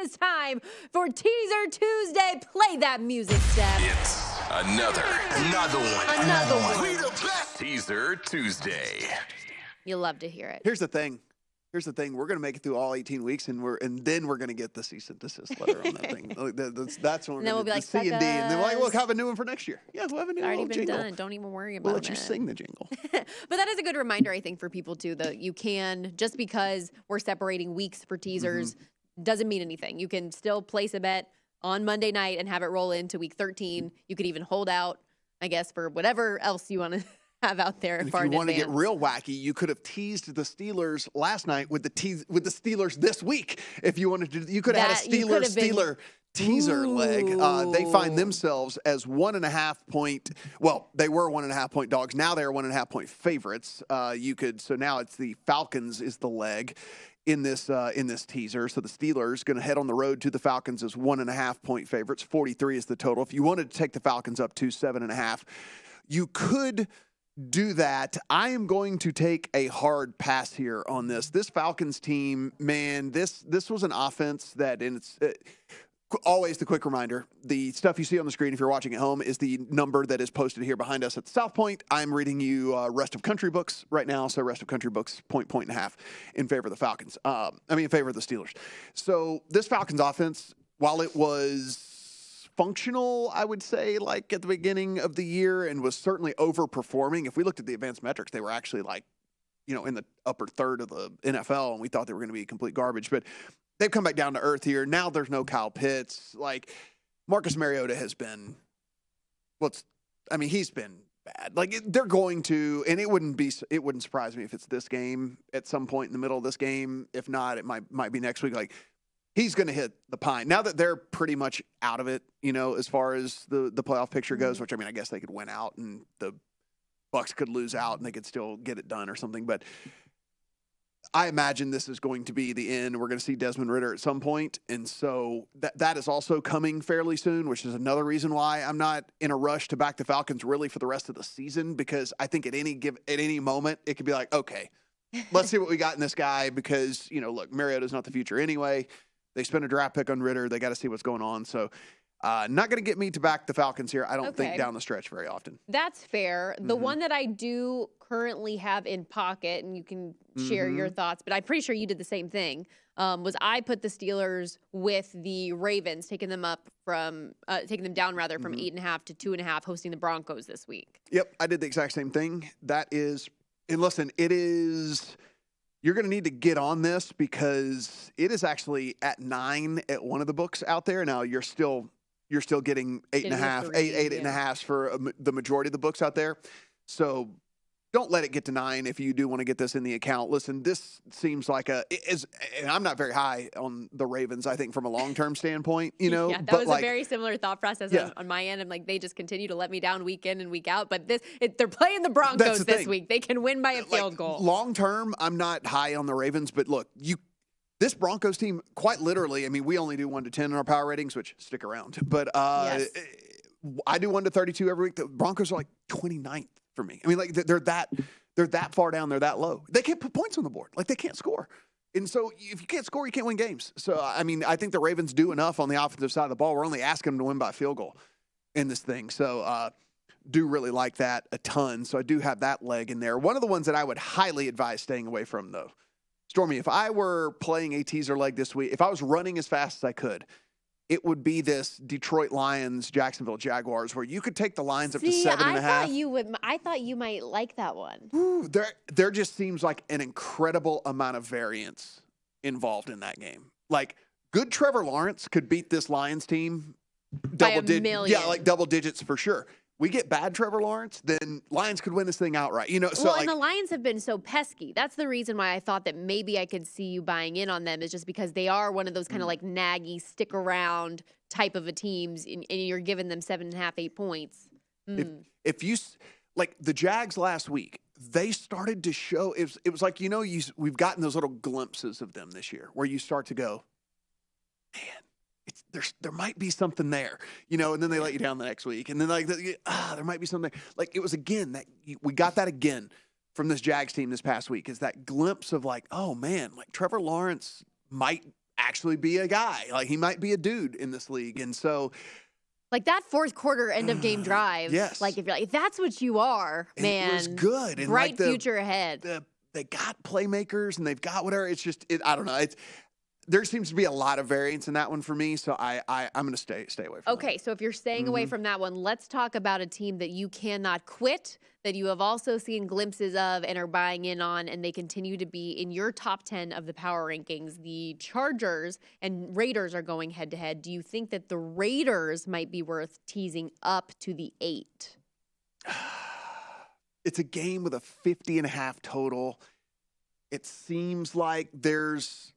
is time for Teaser Tuesday. Play that music, Steph. It's another one. We the best. Teaser Tuesday. You love to hear it. Here's the thing. We're going to make it through all 18 weeks, and then we're going to get the cease and desist letter on that thing. That's when we're going to be like, C and D, and then we'll have a new one for next year. Yeah, we'll have a new already been jingle. done. Don't even worry about it. We'll let you sing the jingle. But that is a good reminder, I think, for people, too, that you can, just because we're separating weeks for teasers, doesn't mean anything. You can still place a bet on Monday night and have it roll into week 13. You could even hold out, I guess, for whatever else you want to have out there. And if you want to get real wacky, you could have teased the Steelers last night with the Steelers this week. If you wanted to, you could have had a Steeler teaser leg. They find themselves as 1.5 point. Well, they were 1.5 point dogs. Now they're 1.5 point favorites. So now it's the Falcons is the leg in this teaser. So the Steelers going to head on the road to the Falcons as 1.5 point favorites. 43 is the total. If you wanted to take the Falcons up to 7.5, you could do that. I am going to take a hard pass here on this. This Falcons team, man, this was an offense that, and it's always the quick reminder, the stuff you see on the screen if you're watching at home is the number that is posted here behind us at South Point. I'm reading you Rest of Country books right now, so Rest of Country books, point and a half in favor of the Falcons. In favor of the Steelers. So this Falcons offense, while it was functional, I would say, like at the beginning of the year, and was certainly overperforming. If we looked at the advanced metrics, they were actually in the upper third of the NFL, and we thought they were going to be complete garbage. But they've come back down to earth here. Now there's no Kyle Pitts. Like, Marcus Mariota has been, he's been bad. Like, they're going to, and it wouldn't surprise me if it's this game at some point in the middle of this game. If not, it might be next week. Like, he's going to hit the pine. Now that they're pretty much out of it, as far as the playoff picture goes, which, I guess they could win out and the Bucks could lose out and they could still get it done or something. But I imagine this is going to be the end. We're going to see Desmond Ridder at some point. And so that is also coming fairly soon, which is another reason why I'm not in a rush to back the Falcons really for the rest of the season, because I think at any moment it could be like, okay, let's see what we got in this guy, because, look, Mariota's not the future anyway. They spent a draft pick on Ridder. They got to see what's going on. So not going to get me to back the Falcons here, I don't think, down the stretch very often. That's fair. The one that I do currently have in pocket, and you can share your thoughts, but I'm pretty sure you did the same thing, was I put the Steelers with the Ravens, taking them down from 8.5 to 2.5, hosting the Broncos this week. Yep, I did the exact same thing. That is, and listen, it is... You're going to need to get on this because it is actually at 9 at one of the books out there. Now you're still getting 8.5 for the majority of the books out there. So don't let it get to 9 if you do want to get this in the account. Listen, this seems like and I'm not very high on the Ravens, I think, from a long-term standpoint, Yeah, that was a very similar thought process on my end. I'm like, they just continue to let me down week in and week out. But they're playing the Broncos this week. They can win by a field goal. Long-term, I'm not high on the Ravens, but look, this Broncos team, quite literally, we only do 1 to 10 in our power ratings, which stick around. But yes. I do 1 to 32 every week. The Broncos are like 29th. For me, they're that far down, they're that low. They can't put points on the board, they can't score, and so if you can't score, you can't win games. So I think the Ravens do enough on the offensive side of the ball. We're only asking them to win by a field goal in this thing, so do really like that a ton. So I do have that leg in there. One of the ones that I would highly advise staying away from, though, Stormy, if I were playing a teaser leg this week, if I was running as fast as I could, it would be this Detroit Lions, Jacksonville Jaguars, where you could take the Lions up to 7.5. I thought you might like that one. Ooh, there just seems like an incredible amount of variance involved in that game. Like, good Trevor Lawrence could beat this Lions team double digits for sure. We get bad Trevor Lawrence, then Lions could win this thing outright. And the Lions have been so pesky. That's the reason why I thought that maybe I could see you buying in on them, is just because they are one of those kind of like naggy, stick around type of a teams, and you're giving them 7.5, 8 points. If you like the Jags last week, they started to show. It was like we've gotten those little glimpses of them this year, where you start to go, man. There might be something there, and then they let you down the next week, and then there might be something. Like, it was again that we got that again from this Jags team this past week, is that glimpse of like, oh man, like Trevor Lawrence might actually be a guy. Like, he might be a dude in this league. And so, like that fourth quarter end of game drive. Yes. Like, if that's what you are, man. It was good. And bright future ahead. They got playmakers and they've got whatever. It's just, I don't know. There seems to be a lot of variance in that one for me, so I'm going to stay away from Okay, so if you're staying away from that one, let's talk about a team that you cannot quit, that you have also seen glimpses of and are buying in on, and they continue to be in your top 10 of the power rankings. The Chargers and Raiders are going head-to-head. Do you think that the Raiders might be worth teasing up to the 8? It's a game with a 50.5 total. It seems like there's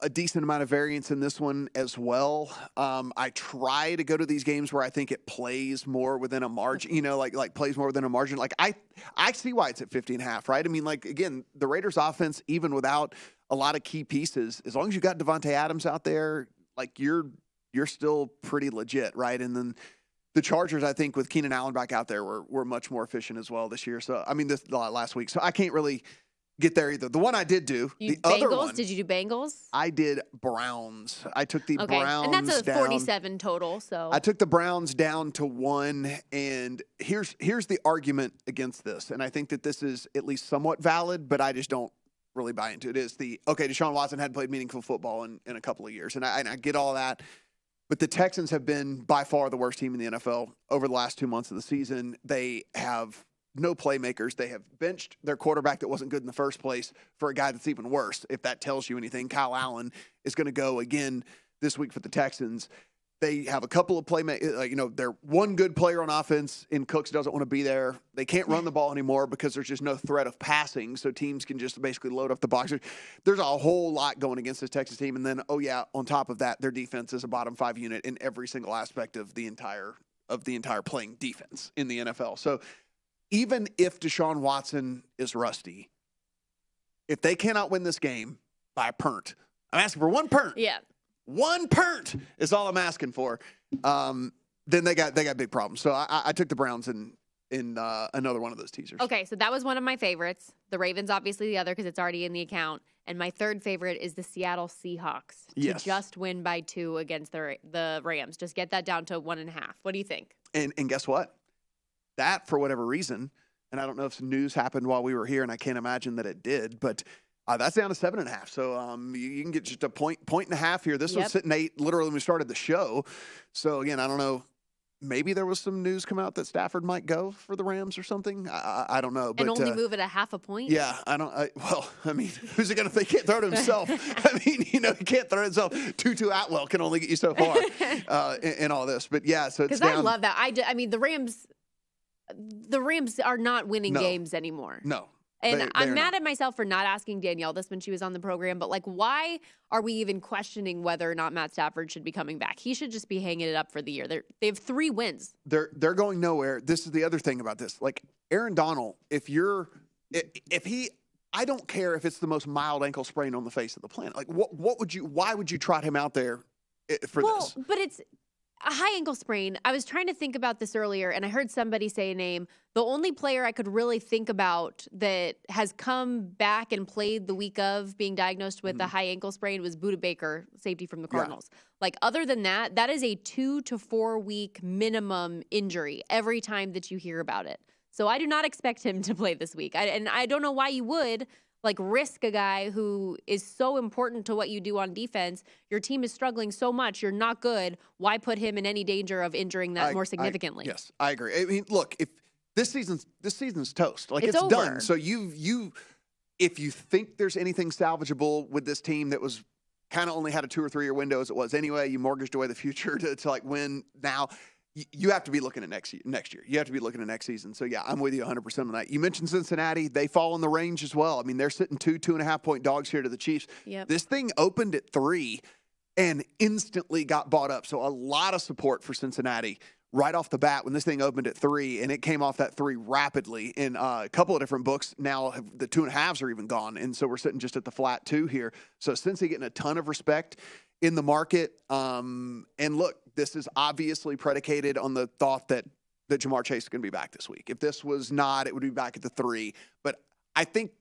a decent amount of variance in this one as well. I try to go to these games where I think it plays more within a margin, like plays more within a margin. Like I see why it's at 50.5, right? I mean, like, again, the Raiders offense, even without a lot of key pieces, as long as you got Devontae Adams out there, like you're still pretty legit, right? And then the Chargers, I think, with Keenan Allen back out there, were much more efficient as well this year. So, I mean, this last week. So I can't really get there either. The one I did do, other one. Did you do Bengals? I did Browns. I took the Browns and that's a down. 47 total. So I took the Browns down to 1, and here's the argument against this, and I think that this is at least somewhat valid, but I just don't really buy into it. Is Deshaun Watson hadn't played meaningful football in a couple of years, and I get all that. But the Texans have been by far the worst team in the NFL over the last 2 months of the season. They have no playmakers. They have benched their quarterback that wasn't good in the first place for a guy that's even worse. If that tells you anything, Kyle Allen is going to go again this week for the Texans. They have a couple of playmakers. They're one good player on offense, and Cooks doesn't want to be there. They can't run the ball anymore because there's just no threat of passing, so teams can just basically load up the box. There's a whole lot going against this Texas team, and then, on top of that, their defense is a bottom 5 unit in every single aspect of the entire playing defense in the NFL. So even if Deshaun Watson is rusty, if they cannot win this game by a punt, I'm asking for one punt. Yeah. One punt is all I'm asking for. Then they got big problems. So I took the Browns in another one of those teasers. Okay, so that was one of my favorites. The Ravens, obviously, the other because it's already in the account. And my third favorite is the Seattle Seahawks to just win by 2 against the Rams. Just get that down to 1.5. What do you think? And guess what? That, for whatever reason, and I don't know if some news happened while we were here, and I can't imagine that it did, but that's down to 7.5. So you can get just a point and a half here. This was sitting 8 literally when we started the show. So, again, I don't know. Maybe there was some news come out that Stafford might go for the Rams or something. I don't know. But, and only move it a 0.5 point? Yeah. Who's it going to think? He can't throw it himself. He can't throw it himself. Tutu Atwell can only get you so far in all this. But, yeah, so it's down. Because I love that. I mean, the Rams are not winning games anymore. No. And I'm mad at myself for not asking Danielle this when she was on the program, but why are we even questioning whether or not Matt Stafford should be coming back? He should just be hanging it up for the year. They have 3 wins. They're going nowhere. This is the other thing about this. Like Aaron Donald, I don't care if it's the most mild ankle sprain on the face of the planet. Like why would you trot him out there for this? But it's a high ankle sprain. I was trying to think about this earlier, and I heard somebody say a name. The only player I could really think about that has come back and played the week of being diagnosed with a high ankle sprain was Budda Baker, safety from the Cardinals. Yeah. Other than that, that is a 2 to 4 week minimum injury every time that you hear about it. So I do not expect him to play this week. And I don't know why you would. Risk a guy who is so important to what you do on defense. Your team is struggling so much. You're not good. Why put him in any danger of injuring that more significantly? Yes, I agree. I mean, look, if this season's toast. It's over. Done. So if you think there's anything salvageable with this team that was kind of only had a 2 or 3 year window as it was anyway, you mortgaged away the future to win now. You have to be looking at next year. You have to be looking at next season. So, yeah, I'm with you 100% on that. You mentioned Cincinnati. They fall in the range as well. I mean, they're sitting 2.5 point dogs here to the Chiefs. Yep. This thing opened at 3 and instantly got bought up. So, a lot of support for Cincinnati right off the bat when this thing opened at 3, and it came off that 3 rapidly. In a couple of different books now, the 2.5s are even gone. And so, we're sitting just at the flat 2 here. So, Cincy getting a ton of respect in the market. And look, this is obviously predicated on the thought that Jamar Chase is going to be back this week. If this was not, it would be back at the 3. But I think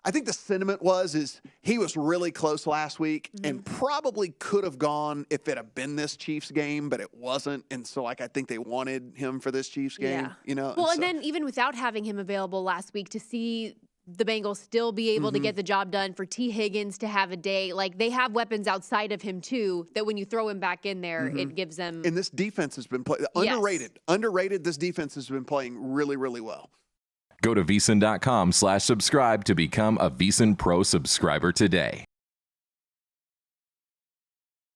I think the sentiment is he was really close last week and probably could have gone if it had been this Chiefs game, but it wasn't. And so, I think they wanted him for this Chiefs game, Well, and then even without having him available last week, to see the Bengals still be able to get the job done, for T. Higgins to have a day, like they have weapons outside of him too, that when you throw him back in there, it gives them. And this defense has been underrated. This defense has been playing really, really well. Go to VSiN.com/subscribe to become a VSiN Pro subscriber today.